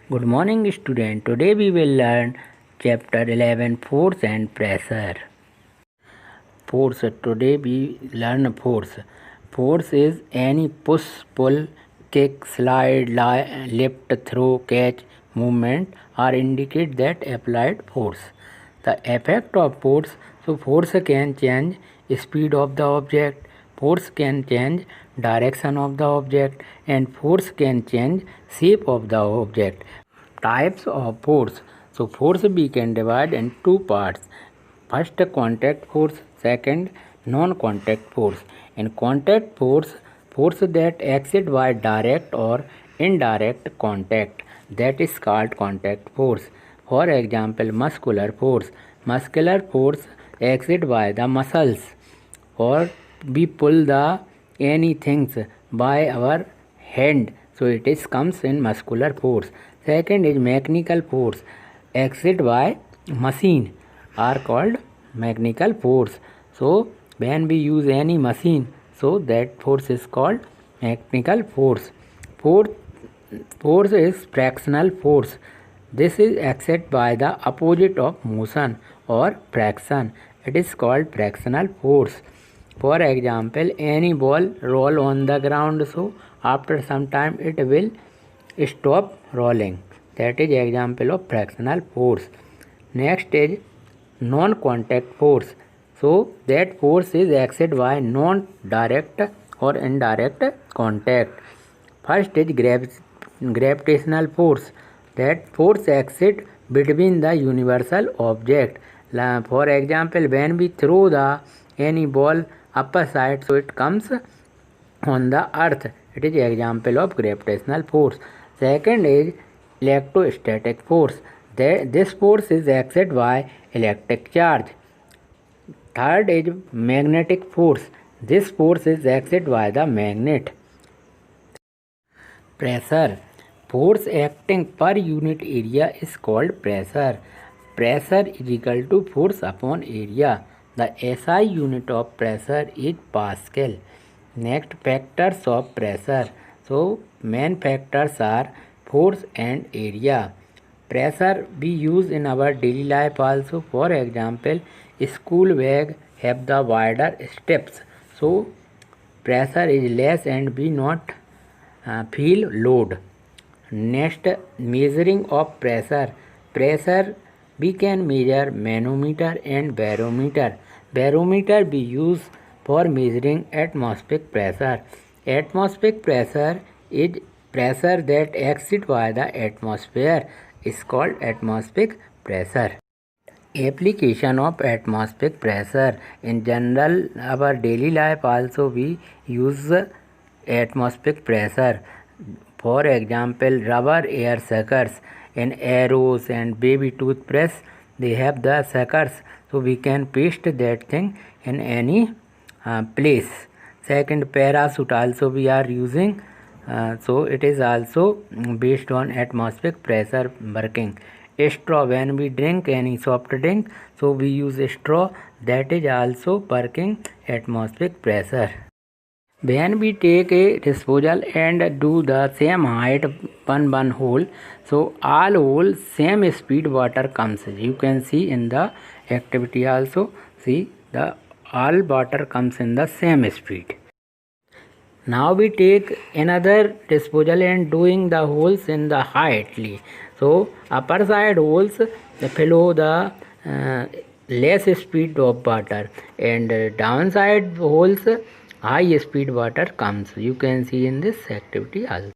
Good morning, student. Today we will learn chapter 11, Force and Pressure. Force. Today we learn force. Force is any push, pull, kick, slide, lift, throw, catch, movement or indicate that applied force. The effect of force. So force can change speed of the object. Force can change direction of the object, and force can change shape of the object. Types of force. So force we can divide in two parts. First, contact force. Second, non-contact force. In contact force, force that acts by direct or indirect contact, that is called contact force. For example, muscular force. Muscular force acts by the muscles, or we pull the anything by our hand, so it is comes in muscular force. Second is mechanical force, acted by machine are called mechanical force. So when we use any machine, so that force is called mechanical force. Fourth force is fractional force. This is acted by the opposite of motion or fraction. It is called fractional force. For example, any ball roll on the ground, so after some time it will stop rolling. That is example of fractional force. Next is non-contact force. So that force is acted by non-direct or indirect contact. First is gravitational force. That force acts between the universal object. For example, when we throw the any ball upper side, so it comes on the earth. It is example of gravitational force. Second is electrostatic force. This force is acted by electric charge. Third is magnetic force. This force is acted by the magnet. Pressure. Force acting per unit area is called pressure. Pressure is equal to force upon area. The SI unit of pressure is Pascal. Next, factors of pressure. So main factors are force and area. Pressure we use in our daily life also. For example, school bag have the wider steps, so pressure is less and we not feel load. Next, measuring of pressure. Pressure we can measure manometer and barometer. Barometer we use for measuring atmospheric pressure. Atmospheric pressure is pressure that exceeds by the atmosphere is called atmospheric pressure. Application of atmospheric pressure. In general, our daily life also we use atmospheric pressure. For example, rubber air suckers in arrows and baby toothbrush, they have the suckers, so we can paste that thing in any place. Second, parachute also we are using, so it is also based on atmospheric pressure working. Straw, when we drink any soft drink, so we use straw, that is also working atmospheric pressure. When we take a disposal and do the same height one hole, so all holes same speed water comes. You can see in the activity also, see the all water comes in the same speed. Now we take another disposal and doing the holes in the heightly. So upper side holes follow the less speed of water, and downside holes high speed water comes. You can see in this activity also.